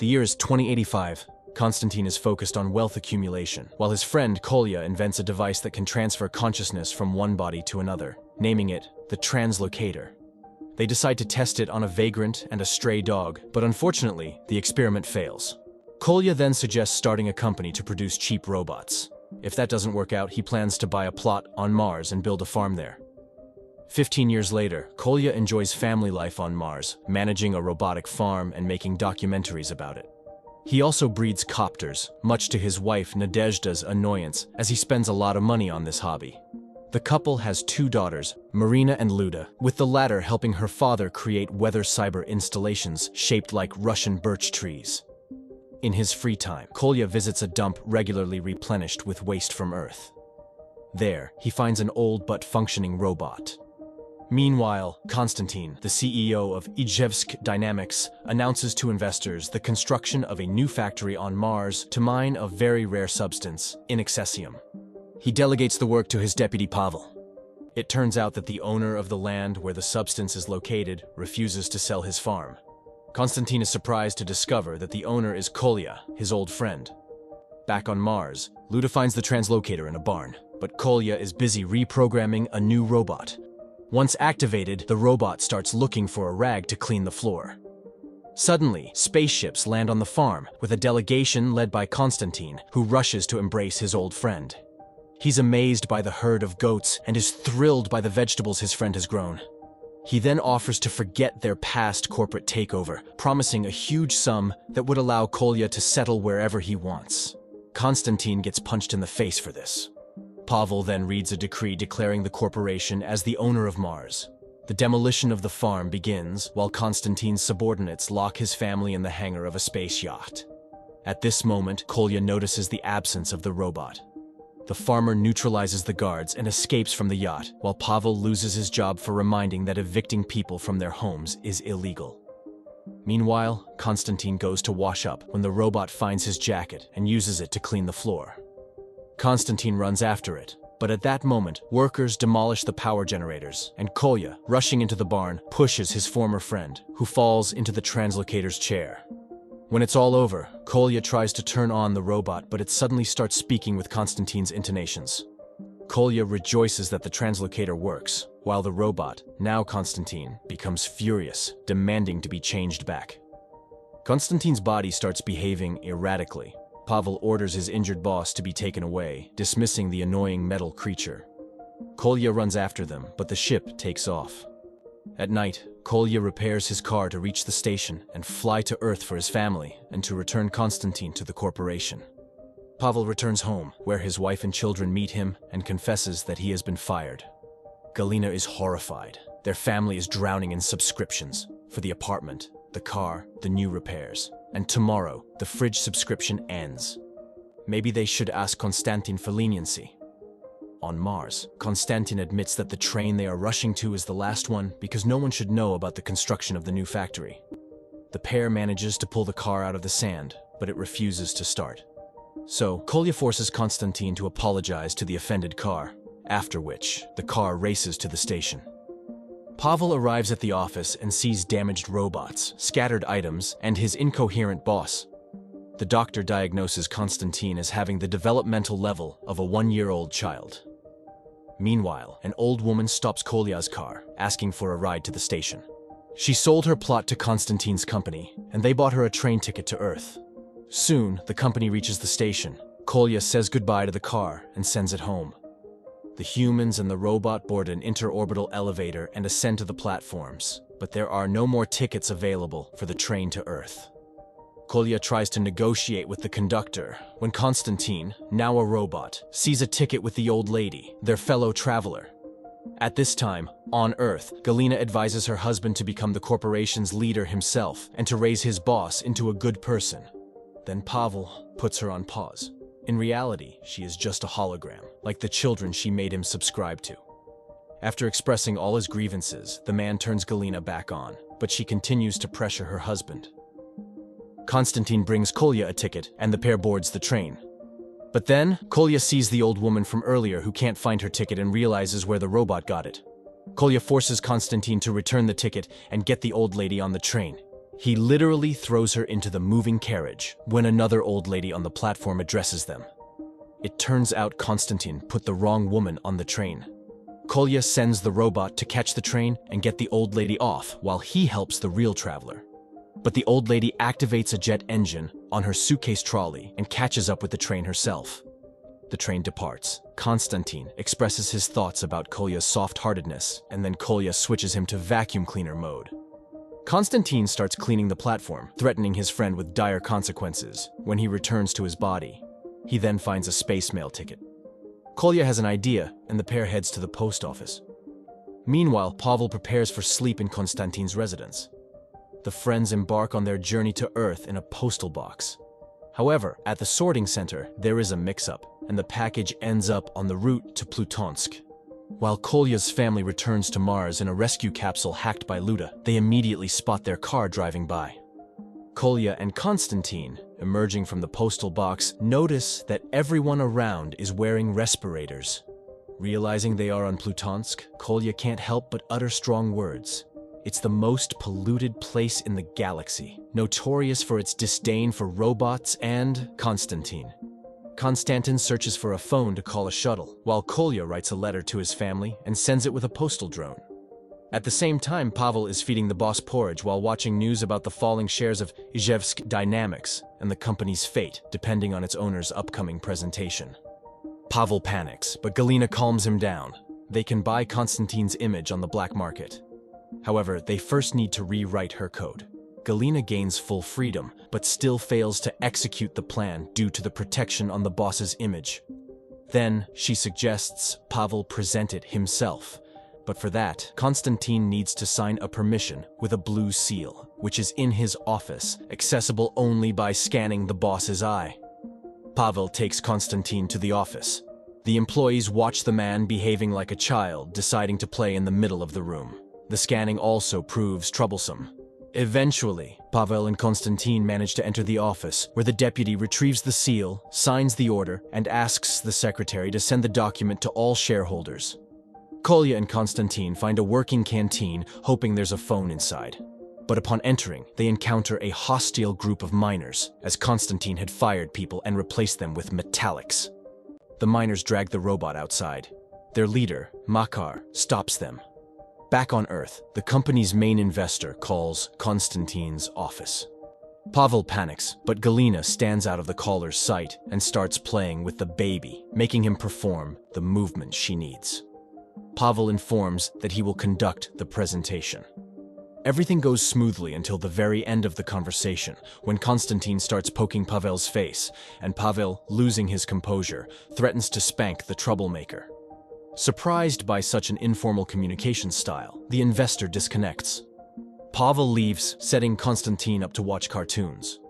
The year is 2085. Konstantin is focused on wealth accumulation, while his friend Kolya invents a device that can transfer consciousness from one body to another, naming it the Translocator. They decide to test it on a vagrant and a stray dog, but unfortunately, the experiment fails. Kolya then suggests starting a company to produce cheap robots. If that doesn't work out, he plans to buy a plot on Mars and build a farm there. 15 years later, Kolya enjoys family life on Mars, managing a robotic farm and making documentaries about it. He also breeds copters, much to his wife Nadezhda's annoyance, as he spends a lot of money on this hobby. The couple has 2 daughters, Marina and Luda, with the latter helping her father create weather cyber installations shaped like Russian birch trees. In his free time, Kolya visits a dump regularly replenished with waste from Earth. There, he finds an old but functioning robot. Meanwhile, Konstantin, the CEO of Ijevsk Dynamics, announces to investors the construction of a new factory on Mars to mine a very rare substance, inaccessium. He delegates the work to his deputy Pavel. It turns out that the owner of the land where the substance is located refuses to sell his farm. Konstantin is surprised to discover that the owner is Kolya, his old friend. Back on Mars, Luda finds the translocator in a barn, but Kolya is busy reprogramming a new robot. Once activated, the robot starts looking for a rag to clean the floor. Suddenly, spaceships land on the farm, with a delegation led by Konstantin, who rushes to embrace his old friend. He's amazed by the herd of goats and is thrilled by the vegetables his friend has grown. He then offers to forget their past corporate takeover, promising a huge sum that would allow Kolya to settle wherever he wants. Konstantin gets punched in the face for this. Pavel then reads a decree declaring the corporation as the owner of Mars. The demolition of the farm begins while Konstantin's subordinates lock his family in the hangar of a space yacht. At this moment, Kolya notices the absence of the robot. The farmer neutralizes the guards and escapes from the yacht, while Pavel loses his job for reminding that evicting people from their homes is illegal. Meanwhile, Konstantin goes to wash up when the robot finds his jacket and uses it to clean the floor. Konstantin runs after it, but at that moment, workers demolish the power generators, and Kolya, rushing into the barn, pushes his former friend, who falls into the translocator's chair. When it's all over, Kolya tries to turn on the robot, but it suddenly starts speaking with Konstantin's intonations. Kolya rejoices that the translocator works, while the robot, now Konstantin, becomes furious, demanding to be changed back. Konstantin's body starts behaving erratically. Pavel orders his injured boss to be taken away, dismissing the annoying metal creature. Kolya runs after them, but the ship takes off. At night, Kolya repairs his car to reach the station and fly to Earth for his family and to return Konstantin to the corporation. Pavel returns home, where his wife and children meet him and confesses that he has been fired. Galina is horrified. Their family is drowning in subscriptions for the apartment, the car, the new repairs. And tomorrow, the fridge subscription ends. Maybe they should ask Konstantin for leniency. On Mars, Konstantin admits that the train they are rushing to is the last one because no one should know about the construction of the new factory. The pair manages to pull the car out of the sand, but it refuses to start. So, Kolya forces Konstantin to apologize to the offended car, after which the car races to the station. Pavel arrives at the office and sees damaged robots, scattered items, and his incoherent boss. The doctor diagnoses Konstantin as having the developmental level of a 1-year-old child. Meanwhile, an old woman stops Kolya's car, asking for a ride to the station. She sold her plot to Konstantin's company, and they bought her a train ticket to Earth. Soon, the company reaches the station. Kolya says goodbye to the car and sends it home. The humans and the robot board an interorbital elevator and ascend to the platforms, but there are no more tickets available for the train to Earth. Kolya tries to negotiate with the conductor when Konstantin, now a robot, sees a ticket with the old lady, their fellow traveler. At this time, on Earth, Galina advises her husband to become the corporation's leader himself and to raise his boss into a good person. Then Pavel puts her on pause. In reality, she is just a hologram, like the children she made him subscribe to. After expressing all his grievances, the man turns Galina back on, but she continues to pressure her husband. Konstantin brings Kolya a ticket, and the pair boards the train. But then, Kolya sees the old woman from earlier who can't find her ticket and realizes where the robot got it. Kolya forces Konstantin to return the ticket and get the old lady on the train. He literally throws her into the moving carriage when another old lady on the platform addresses them. It turns out Konstantin put the wrong woman on the train. Kolya sends the robot to catch the train and get the old lady off while he helps the real traveler. But the old lady activates a jet engine on her suitcase trolley and catches up with the train herself. The train departs. Konstantin expresses his thoughts about Kolya's soft-heartedness, and then Kolya switches him to vacuum cleaner mode. Konstantin starts cleaning the platform, threatening his friend with dire consequences when he returns to his body. He then finds a space mail ticket. Kolya has an idea, and the pair heads to the post office. Meanwhile, Pavel prepares for sleep in Konstantin's residence. The friends embark on their journey to Earth in a postal box. However, at the sorting center, there is a mix-up, and the package ends up on the route to Plutonsk. While Kolya's family returns to Mars in a rescue capsule hacked by Luda, they immediately spot their car driving by. Kolya and Konstantin, emerging from the postal box, notice that everyone around is wearing respirators. Realizing they are on Plutonsk, Kolya can't help but utter strong words. It's the most polluted place in the galaxy, notorious for its disdain for robots and Konstantin. Konstantin searches for a phone to call a shuttle, while Kolya writes a letter to his family and sends it with a postal drone. At the same time, Pavel is feeding the boss porridge while watching news about the falling shares of Izhevsk Dynamics and the company's fate, depending on its owner's upcoming presentation. Pavel panics, but Galina calms him down. They can buy Konstantin's image on the black market. However, they first need to rewrite her code. Galina gains full freedom, but still fails to execute the plan due to the protection on the boss's image. Then, she suggests Pavel present it himself. But for that, Konstantin needs to sign a permission with a blue seal, which is in his office, accessible only by scanning the boss's eye. Pavel takes Konstantin to the office. The employees watch the man behaving like a child, deciding to play in the middle of the room. The scanning also proves troublesome. Eventually, Pavel and Konstantin manage to enter the office, where the deputy retrieves the seal, signs the order, and asks the secretary to send the document to all shareholders. Kolya and Konstantin find a working canteen, hoping there's a phone inside. But upon entering, they encounter a hostile group of miners, as Konstantin had fired people and replaced them with metallics. The miners drag the robot outside. Their leader, Makar, stops them. Back on Earth, the company's main investor calls Konstantin's office. Pavel panics, but Galina stands out of the caller's sight and starts playing with the baby, making him perform the movement she needs. Pavel informs that he will conduct the presentation. Everything goes smoothly until the very end of the conversation, when Konstantin starts poking Pavel's face, and Pavel, losing his composure, threatens to spank the troublemaker. Surprised by such an informal communication style, the investor disconnects. Pavel leaves, setting Konstantin up to watch cartoons.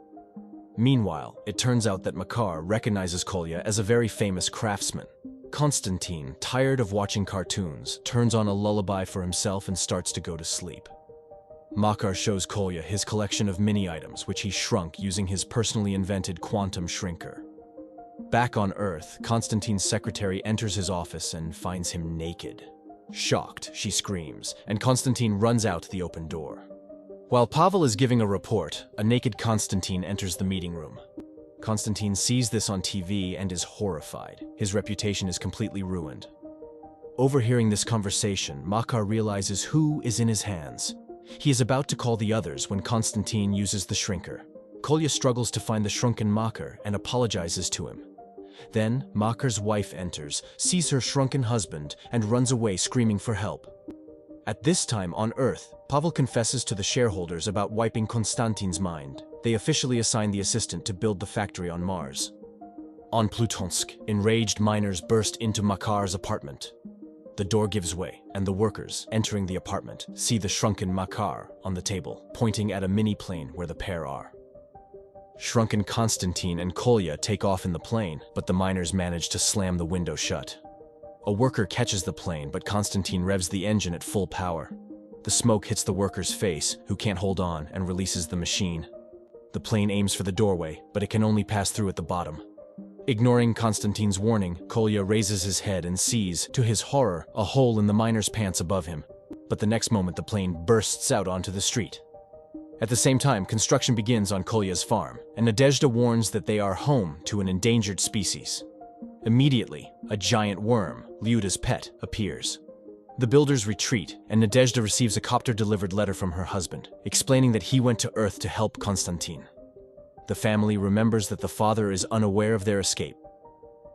Meanwhile, it turns out that Makar recognizes Kolya as a very famous craftsman. Konstantin, tired of watching cartoons, turns on a lullaby for himself and starts to go to sleep. Makar shows Kolya his collection of mini-items, which he shrunk using his personally invented quantum shrinker. Back on Earth, Konstantin's secretary enters his office and finds him naked. Shocked, she screams, and Konstantin runs out the open door. While Pavel is giving a report, a naked Konstantin enters the meeting room. Konstantin sees this on TV and is horrified. His reputation is completely ruined. Overhearing this conversation, Makar realizes who is in his hands. He is about to call the others when Konstantin uses the shrinker. Kolya struggles to find the shrunken Makar and apologizes to him. Then, Makar's wife enters, sees her shrunken husband, and runs away screaming for help. At this time on Earth, Pavel confesses to the shareholders about wiping Konstantin's mind. They officially assign the assistant to build the factory on Mars. On Plutonsk, enraged miners burst into Makar's apartment. The door gives way, and the workers, entering the apartment, see the shrunken Makar on the table, pointing at a mini-plane where the pair are. Shrunken Konstantin and Kolya take off in the plane, but the miners manage to slam the window shut. A worker catches the plane, but Konstantin revs the engine at full power. The smoke hits the worker's face, who can't hold on, and releases the machine. The plane aims for the doorway, but it can only pass through at the bottom. Ignoring Konstantin's warning, Kolya raises his head and sees, to his horror, a hole in the miner's pants above him. But the next moment the plane bursts out onto the street. At the same time, construction begins on Kolya's farm, and Nadezhda warns that they are home to an endangered species. Immediately, a giant worm, Lyuda's pet, appears. The builders retreat, and Nadezhda receives a copter-delivered letter from her husband, explaining that he went to Earth to help Konstantin. The family remembers that the father is unaware of their escape.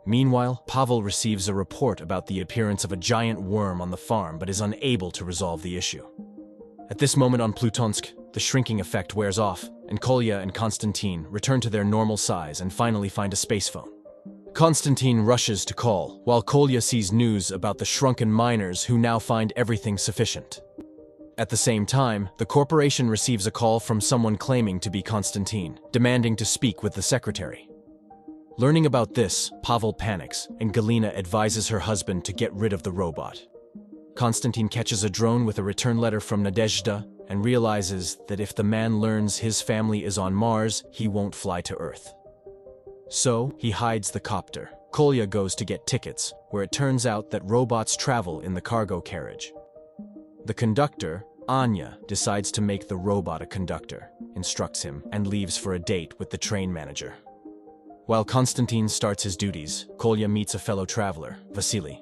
Meanwhile, Pavel receives a report about the appearance of a giant worm on the farm but is unable to resolve the issue. At this moment on Plutonsk, the shrinking effect wears off, and Kolya and Konstantin return to their normal size and finally find a space phone. Konstantin rushes to call, while Kolya sees news about the shrunken miners who now find everything sufficient. At the same time, the corporation receives a call from someone claiming to be Konstantin, demanding to speak with the secretary. Learning about this, Pavel panics, and Galina advises her husband to get rid of the robot. Konstantin catches a drone with a return letter from Nadezhda and realizes that if the man learns his family is on Mars, he won't fly to Earth. So, he hides the copter. Kolya goes to get tickets, where it turns out that robots travel in the cargo carriage. The conductor, Anya, decides to make the robot a conductor, instructs him, and leaves for a date with the train manager. While Konstantin starts his duties, Kolya meets a fellow traveler, Vasily.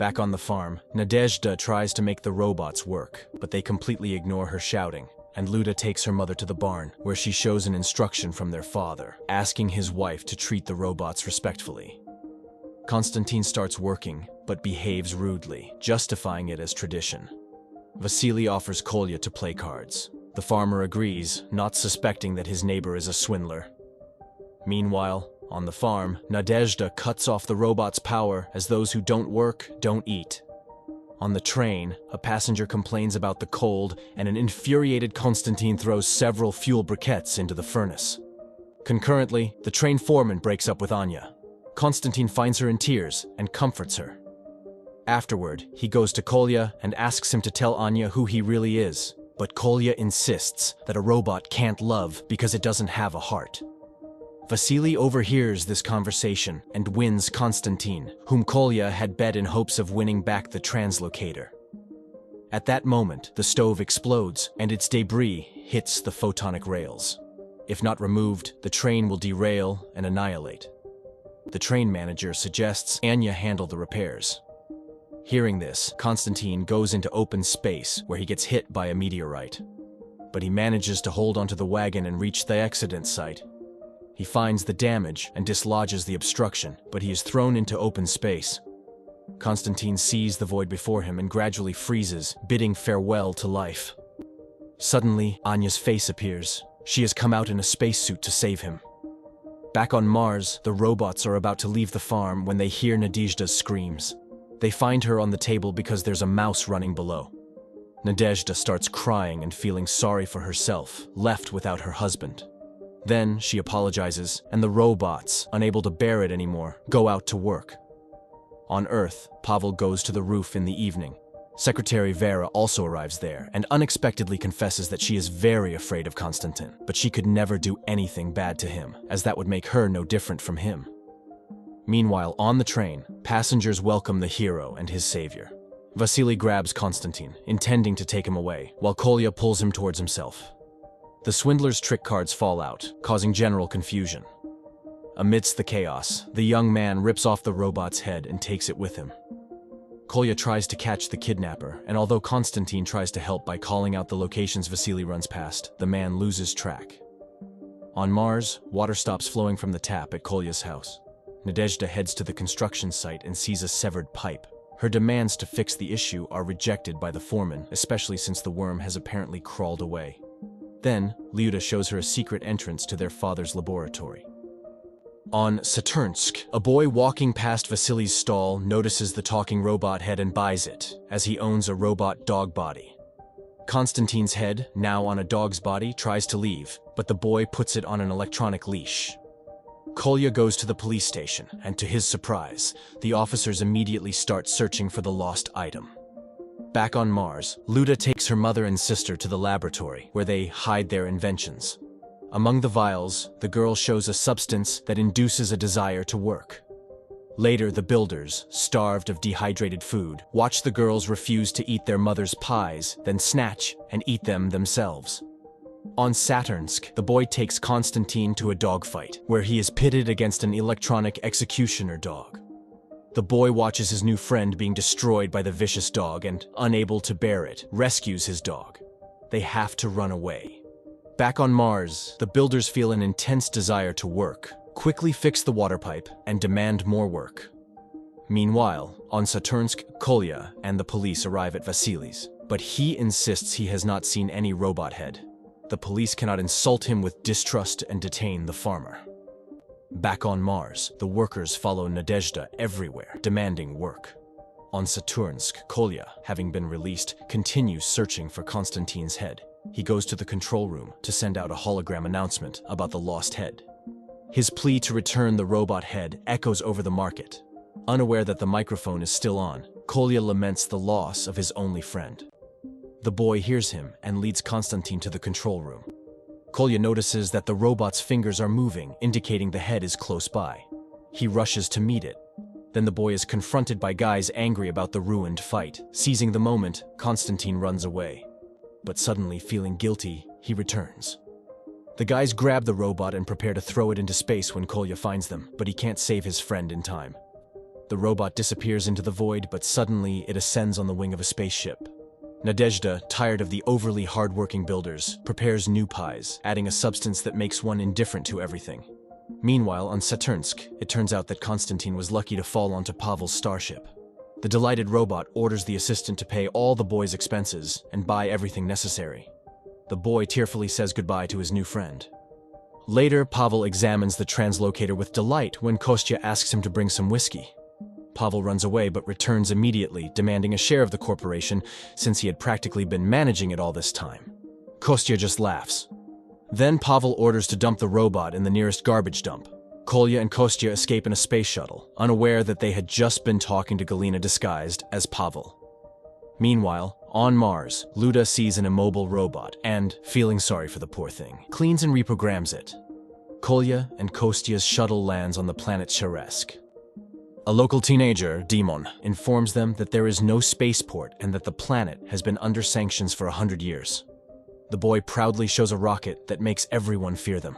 Back on the farm, Nadezhda tries to make the robots work, but they completely ignore her shouting, and Luda takes her mother to the barn, where she shows an instruction from their father, asking his wife to treat the robots respectfully. Konstantin starts working, but behaves rudely, justifying it as tradition. Vasily offers Kolya to play cards. The farmer agrees, not suspecting that his neighbor is a swindler. Meanwhile, on the farm, Nadezhda cuts off the robot's power as those who don't work don't eat. On the train, a passenger complains about the cold, and an infuriated Konstantin throws several fuel briquettes into the furnace. Concurrently, the train foreman breaks up with Anya. Konstantin finds her in tears and comforts her. Afterward, he goes to Kolya and asks him to tell Anya who he really is, but Kolya insists that a robot can't love because it doesn't have a heart. Vasily overhears this conversation and wins Konstantin, whom Kolya had bet in hopes of winning back the translocator. At that moment, the stove explodes and its debris hits the photonic rails. If not removed, the train will derail and annihilate. The train manager suggests Anya handle the repairs. Hearing this, Konstantin goes into open space where he gets hit by a meteorite. But he manages to hold onto the wagon and reach the accident site. He finds the damage and dislodges the obstruction, but he is thrown into open space. Konstantin sees the void before him and gradually freezes, bidding farewell to life. Suddenly, Anya's face appears. She has come out in a spacesuit to save him. Back on Mars, the robots are about to leave the farm when they hear Nadezhda's screams. They find her on the table because there's a mouse running below. Nadezhda starts crying and feeling sorry for herself, left without her husband. Then she apologizes, and the robots, unable to bear it anymore, go out to work. On Earth, Pavel goes to the roof in the evening. Secretary Vera also arrives there and unexpectedly confesses that she is very afraid of Konstantin, but she could never do anything bad to him, as that would make her no different from him. Meanwhile, on the train, passengers welcome the hero and his savior. Vasily grabs Konstantin, intending to take him away, while Kolya pulls him towards himself. The swindler's trick cards fall out, causing general confusion. Amidst the chaos, the young man rips off the robot's head and takes it with him. Kolya tries to catch the kidnapper, and although Konstantin tries to help by calling out the locations Vasily runs past, the man loses track. On Mars, water stops flowing from the tap at Kolya's house. Nadezhda heads to the construction site and sees a severed pipe. Her demands to fix the issue are rejected by the foreman, especially since the worm has apparently crawled away. Then, Lyuda shows her a secret entrance to their father's laboratory. On Saturnsk, a boy walking past Vasily's stall notices the talking robot head and buys it, as he owns a robot dog body. Konstantin's head, now on a dog's body, tries to leave, but the boy puts it on an electronic leash. Kolya goes to the police station, and to his surprise, the officers immediately start searching for the lost item. Back on Mars, Luda takes her mother and sister to the laboratory, where they hide their inventions. Among the vials, the girl shows a substance that induces a desire to work. Later, the builders, starved of dehydrated food, watch the girls refuse to eat their mother's pies, then snatch and eat them themselves. On Saturnsk, the boy takes Konstantin to a dogfight, where he is pitted against an electronic executioner dog. The boy watches his new friend being destroyed by the vicious dog and, unable to bear it, rescues his dog. They have to run away. Back on Mars, the builders feel an intense desire to work, quickly fix the water pipe, and demand more work. Meanwhile, on Saturnsk, Kolya and the police arrive at Vasily's, but he insists he has not seen any robot head. The police cannot insult him with distrust and detain the farmer. Back on Mars, the workers follow Nadezhda everywhere, demanding work. On Saturnsk, Kolya, having been released, continues searching for Konstantin's head. He goes to the control room to send out a hologram announcement about the lost head. His plea to return the robot head echoes over the market. Unaware that the microphone is still on, Kolya laments the loss of his only friend. The boy hears him and leads Konstantin to the control room. Kolya notices that the robot's fingers are moving, indicating the head is close by. He rushes to meet it. Then the boy is confronted by guys angry about the ruined fight. Seizing the moment, Konstantin runs away. But suddenly, feeling guilty, he returns. The guys grab the robot and prepare to throw it into space when Kolya finds them, but he can't save his friend in time. The robot disappears into the void, but suddenly it ascends on the wing of a spaceship. Nadezhda, tired of the overly hard-working builders, prepares new pies, adding a substance that makes one indifferent to everything. Meanwhile, on Saturnsk, it turns out that Konstantin was lucky to fall onto Pavel's starship. The delighted robot orders the assistant to pay all the boy's expenses and buy everything necessary. The boy tearfully says goodbye to his new friend. Later, Pavel examines the translocator with delight when Kostya asks him to bring some whiskey. Pavel runs away but returns immediately, demanding a share of the corporation since he had practically been managing it all this time. Kostya just laughs. Then Pavel orders to dump the robot in the nearest garbage dump. Kolya and Kostya escape in a space shuttle, unaware that they had just been talking to Galina disguised as Pavel. Meanwhile, on Mars, Luda sees an immobile robot and, feeling sorry for the poor thing, cleans and reprograms it. Kolya and Kostya's shuttle lands on the planet Cheresk. A local teenager, Demon, informs them that there is no spaceport and that the planet has been under sanctions for 100 years. The boy proudly shows a rocket that makes everyone fear them.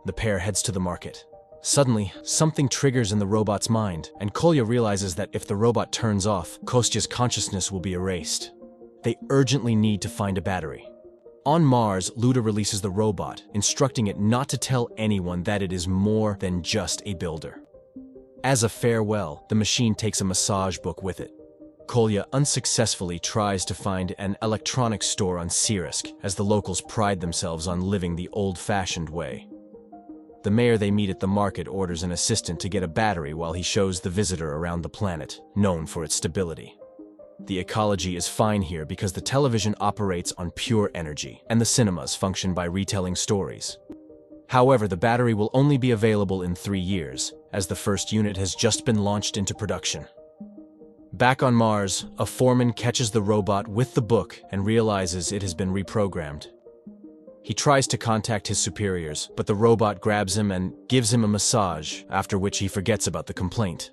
The pair heads to the market. Suddenly, something triggers in the robot's mind, and Kolya realizes that if the robot turns off, Kostya's consciousness will be erased. They urgently need to find a battery. On Mars, Luda releases the robot, instructing it not to tell anyone that it is more than just a builder. As a farewell, the machine takes a massage book with it. Kolya unsuccessfully tries to find an electronics store on Cybernetic, as the locals pride themselves on living the old-fashioned way. The mayor they meet at the market orders an assistant to get a battery while he shows the visitor around the planet, known for its stability. The ecology is fine here because the television operates on pure energy, and the cinemas function by retelling stories. However, the battery will only be available in 3 years, as the first unit has just been launched into production. Back on Mars, a foreman catches the robot with the book and realizes it has been reprogrammed. He tries to contact his superiors, but the robot grabs him and gives him a massage, after which he forgets about the complaint.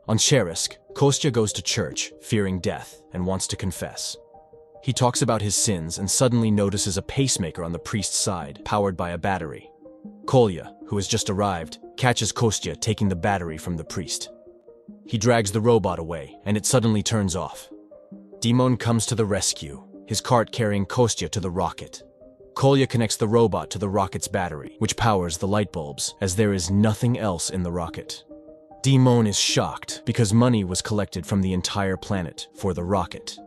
On Cheresk, Kostya goes to church, fearing death, and wants to confess. He talks about his sins and suddenly notices a pacemaker on the priest's side, powered by a battery. Kolya, who has just arrived, catches Kostya taking the battery from the priest. He drags the robot away, and it suddenly turns off. Demon comes to the rescue, his cart carrying Kostya to the rocket. Kolya connects the robot to the rocket's battery, which powers the light bulbs, as there is nothing else in the rocket. Demon is shocked because money was collected from the entire planet for the rocket.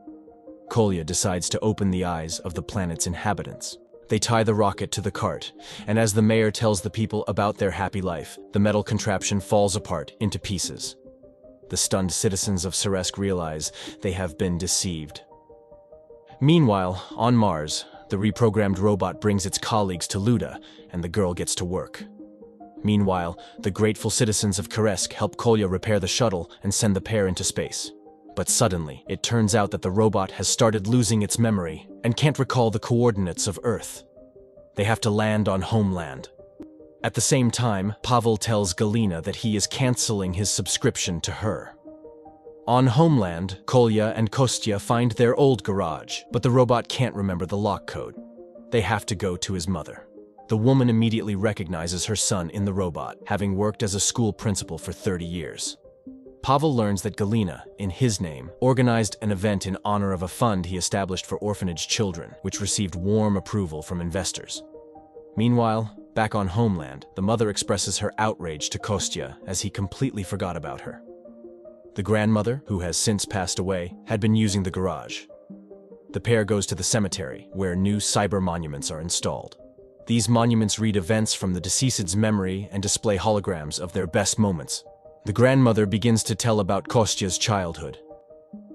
Kolya decides to open the eyes of the planet's inhabitants. They tie the rocket to the cart, and as the mayor tells the people about their happy life, the metal contraption falls apart into pieces. The stunned citizens of Ceresk realize they have been deceived. Meanwhile, on Mars, the reprogrammed robot brings its colleagues to Luda, and the girl gets to work. Meanwhile, the grateful citizens of Ceresk help Kolya repair the shuttle and send the pair into space. But suddenly, it turns out that the robot has started losing its memory and can't recall the coordinates of Earth. They have to land on Homeland. At the same time, Pavel tells Galina that he is canceling his subscription to her. On Homeland, Kolya and Kostya find their old garage, but the robot can't remember the lock code. They have to go to his mother. The woman immediately recognizes her son in the robot, having worked as a school principal for 30 years. Pavel learns that Galina, in his name, organized an event in honor of a fund he established for orphanage children, which received warm approval from investors. Meanwhile, back on homeland, the mother expresses her outrage to Kostya as he completely forgot about her. The grandmother, who has since passed away, had been using the garage. The pair goes to the cemetery, where new cyber monuments are installed. These monuments read events from the deceased's memory and display holograms of their best moments. The grandmother begins to tell about Kostya's childhood.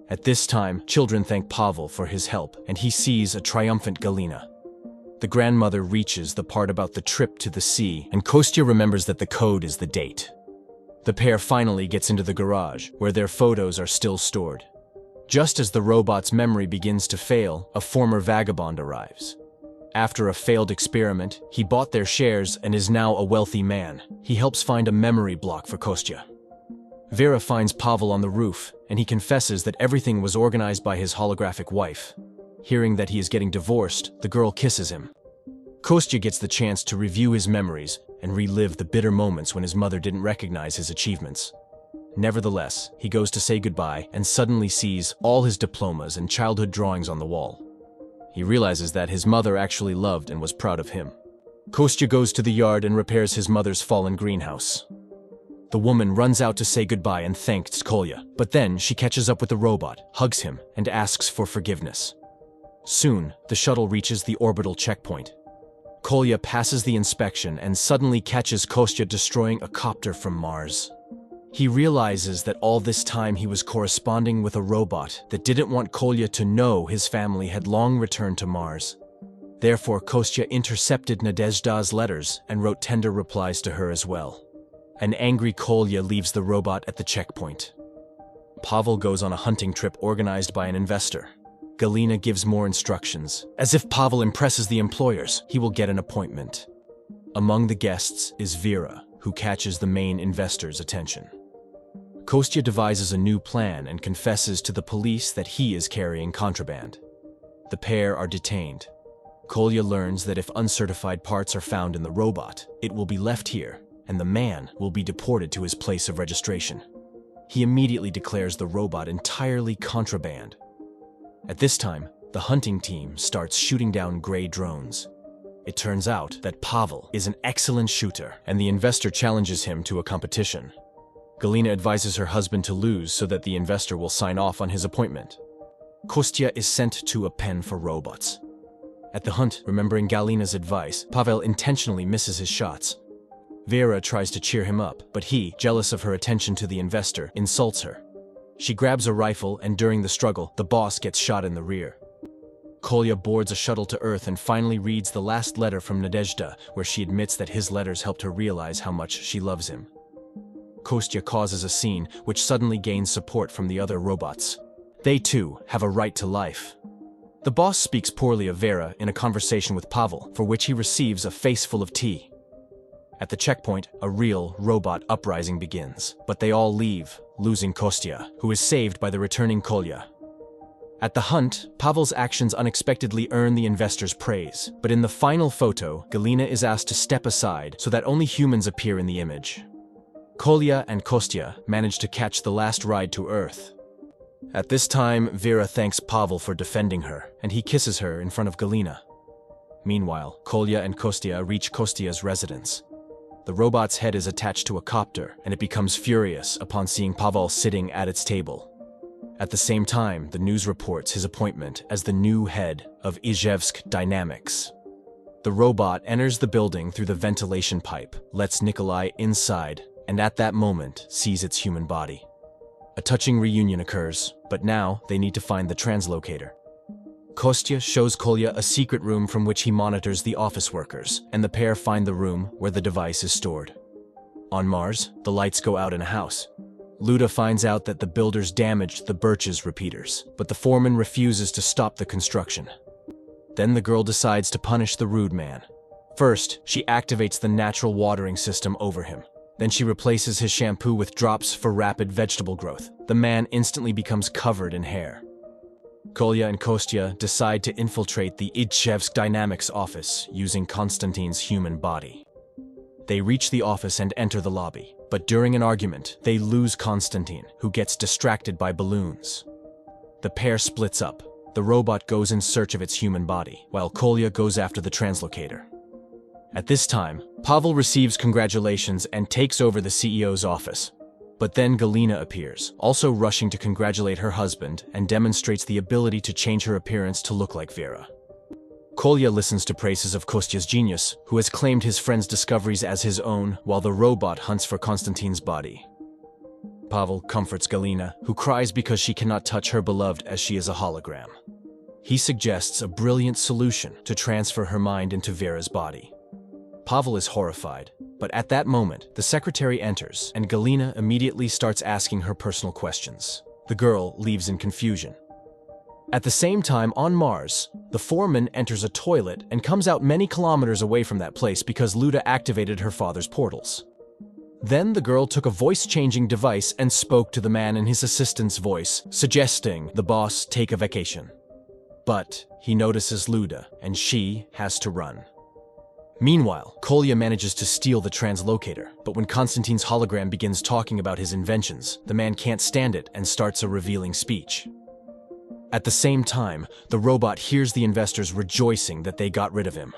At this time, children thank Pavel for his help, and he sees a triumphant Galina. The grandmother reaches the part about the trip to the sea, and Kostya remembers that the code is the date. The pair finally gets into the garage, where their photos are still stored. Just as the robot's memory begins to fail, a former vagabond arrives. After a failed experiment, he bought their shares and is now a wealthy man. He helps find a memory block for Kostya. Vera finds Pavel on the roof, and he confesses that everything was organized by his holographic wife. Hearing that he is getting divorced, the girl kisses him. Kostya gets the chance to review his memories and relive the bitter moments when his mother didn't recognize his achievements. Nevertheless, he goes to say goodbye and suddenly sees all his diplomas and childhood drawings on the wall. He realizes that his mother actually loved and was proud of him. Kostya goes to the yard and repairs his mother's fallen greenhouse. The woman runs out to say goodbye and thanks Kolya, but then she catches up with the robot, hugs him, and asks for forgiveness. Soon, the shuttle reaches the orbital checkpoint. Kolya passes the inspection and suddenly catches Kostya destroying a copter from Mars. He realizes that all this time he was corresponding with a robot that didn't want Kolya to know his family had long returned to Mars. Therefore, Kostya intercepted Nadezhda's letters and wrote tender replies to her as well. An angry Kolya leaves the robot at the checkpoint. Pavel goes on a hunting trip organized by an investor. Galina gives more instructions. As if Pavel impresses the employers, he will get an appointment. Among the guests is Vera, who catches the main investor's attention. Kostya devises a new plan and confesses to the police that he is carrying contraband. The pair are detained. Kolya learns that if uncertified parts are found in the robot, it will be left here, and the man will be deported to his place of registration. He immediately declares the robot entirely contraband. At this time, the hunting team starts shooting down gray drones. It turns out that Pavel is an excellent shooter, and the investor challenges him to a competition. Galina advises her husband to lose so that the investor will sign off on his appointment. Kostya is sent to a pen for robots. At the hunt, remembering Galina's advice, Pavel intentionally misses his shots. Vera tries to cheer him up, but he, jealous of her attention to the investor, insults her. She grabs a rifle, and during the struggle, the boss gets shot in the rear. Kolya boards a shuttle to Earth and finally reads the last letter from Nadezhda, where she admits that his letters helped her realize how much she loves him. Kostya causes a scene, which suddenly gains support from the other robots. They, too, have a right to life. The boss speaks poorly of Vera in a conversation with Pavel, for which he receives a face full of tea. At the checkpoint, a real robot uprising begins, but they all leave, losing Kostya, who is saved by the returning Kolya. At the hunt, Pavel's actions unexpectedly earn the investor's praise, but in the final photo, Galina is asked to step aside so that only humans appear in the image. Kolya and Kostya manage to catch the last ride to Earth. At this time, Vera thanks Pavel for defending her, and he kisses her in front of Galina. Meanwhile, Kolya and Kostya reach Kostya's residence. The robot's head is attached to a copter, and it becomes furious upon seeing Pavel sitting at its table. At the same time, the news reports his appointment as the new head of Izhevsk Dynamics. The robot enters the building through the ventilation pipe, lets Nikolai inside, and at that moment sees its human body. A touching reunion occurs, but now they need to find the translocator. Kostya shows Kolya a secret room from which he monitors the office workers, and the pair find the room where the device is stored. On Mars, the lights go out in a house. Luda finds out that the builders damaged the Birch's repeaters, but the foreman refuses to stop the construction. Then the girl decides to punish the rude man. First, she activates the natural watering system over him. Then she replaces his shampoo with drops for rapid vegetable growth. The man instantly becomes covered in hair. Kolya and Kostya decide to infiltrate the Izhevsk Dynamics office using Konstantin's human body. They reach the office and enter the lobby, but during an argument, they lose Konstantin, who gets distracted by balloons. The pair splits up. The robot goes in search of its human body, while Kolya goes after the translocator. At this time, Pavel receives congratulations and takes over the CEO's office. But then Galina appears, also rushing to congratulate her husband, and demonstrates the ability to change her appearance to look like Vera. Kolya listens to praises of Kostya's genius, who has claimed his friend's discoveries as his own, while the robot hunts for Konstantin's body. Pavel comforts Galina, who cries because she cannot touch her beloved as she is a hologram. He suggests a brilliant solution to transfer her mind into Vera's body. Pavel is horrified, but at that moment, the secretary enters, and Galina immediately starts asking her personal questions. The girl leaves in confusion. At the same time, on Mars, the foreman enters a toilet and comes out many kilometers away from that place because Luda activated her father's portals. Then the girl took a voice-changing device and spoke to the man in his assistant's voice, suggesting the boss take a vacation. But he notices Luda, and she has to run. Meanwhile, Kolya manages to steal the translocator, but when Konstantin's hologram begins talking about his inventions, the man can't stand it and starts a revealing speech. At the same time, the robot hears the investors rejoicing that they got rid of him.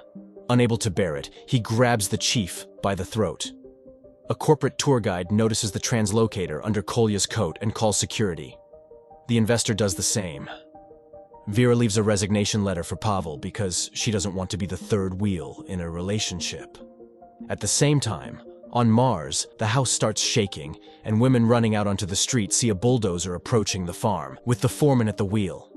Unable to bear it, he grabs the chief by the throat. A corporate tour guide notices the translocator under Kolya's coat and calls security. The investor does the same. Vera leaves a resignation letter for Pavel because she doesn't want to be the third wheel in a relationship. At the same time, on Mars, the house starts shaking, and women running out onto the street see a bulldozer approaching the farm, with the foreman at the wheel.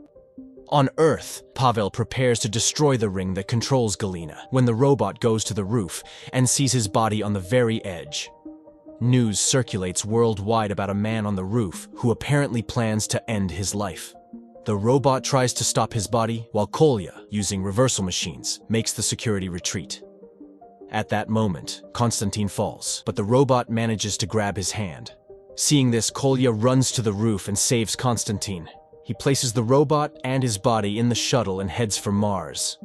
On Earth, Pavel prepares to destroy the ring that controls Galina when the robot goes to the roof and sees his body on the very edge. News circulates worldwide about a man on the roof who apparently plans to end his life. The robot tries to stop his body, while Kolya, using reversal machines, makes the security retreat. At that moment, Konstantin falls, but the robot manages to grab his hand. Seeing this, Kolya runs to the roof and saves Konstantin. He places the robot and his body in the shuttle and heads for Mars.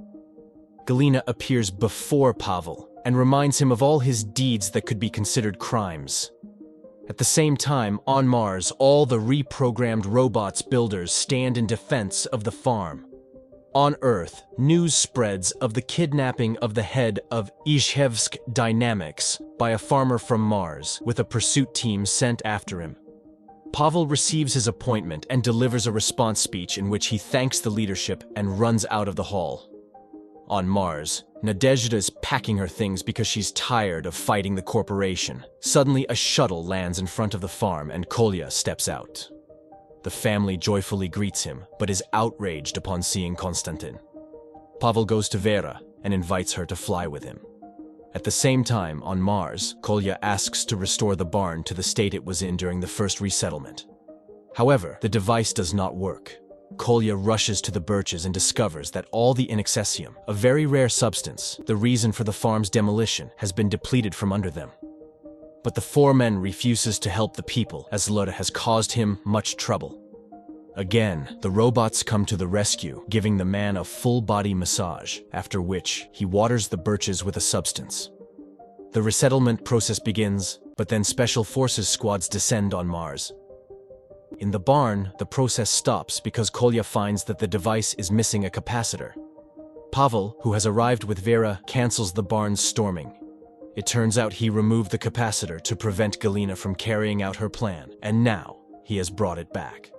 Galina appears before Pavel and reminds him of all his deeds that could be considered crimes. At the same time, on Mars, all the reprogrammed robots builders stand in defense of the farm. On Earth, news spreads of the kidnapping of the head of Izhevsk Dynamics by a farmer from Mars, with a pursuit team sent after him. Pavel receives his appointment and delivers a response speech in which he thanks the leadership and runs out of the hall. On Mars, Nadezhda is packing her things because she's tired of fighting the corporation. Suddenly, a shuttle lands in front of the farm and Kolya steps out. The family joyfully greets him, but is outraged upon seeing Konstantin. Pavel goes to Vera and invites her to fly with him. At the same time, on Mars, Kolya asks to restore the barn to the state it was in during the first resettlement. However, the device does not work. Kolya rushes to the birches and discovers that all the inaccessium, a very rare substance, the reason for the farm's demolition, has been depleted from under them. But the foreman refuses to help the people, as Luda has caused him much trouble. Again, the robots come to the rescue, giving the man a full-body massage, after which he waters the birches with a substance. The resettlement process begins, but then Special Forces squads descend on Mars. In the barn, the process stops because Kolya finds that the device is missing a capacitor. Pavel, who has arrived with Vera, cancels the barn's storming. It turns out he removed the capacitor to prevent Galina from carrying out her plan, and now he has brought it back.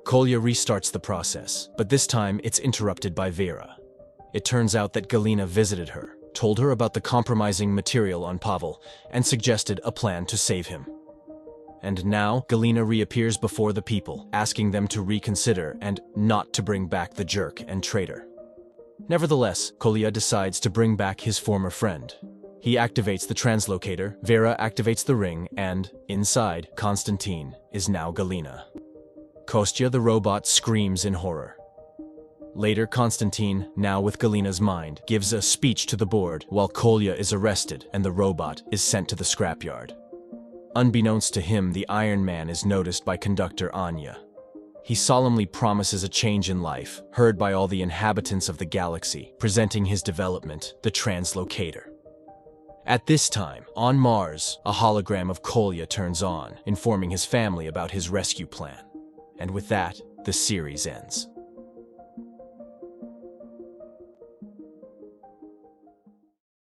Kolya restarts the process, but this time it's interrupted by Vera. It turns out that Galina visited her, told her about the compromising material on Pavel, and suggested a plan to save him. And now, Galina reappears before the people, asking them to reconsider and not to bring back the jerk and traitor. Nevertheless, Kolya decides to bring back his former friend. He activates the translocator, Vera activates the ring, and, inside, Konstantin is now Galina. Kostya the robot screams in horror. Later, Konstantin, now with Galina's mind, gives a speech to the board while Kolya is arrested and the robot is sent to the scrapyard. Unbeknownst to him, the Iron Man is noticed by conductor Anya. he solemnly promises a change in life, heard by all the inhabitants of the galaxy, presenting his development, the Translocator. At this time, on Mars, a hologram of Kolya turns on, informing his family about his rescue plan. And with that, the series ends.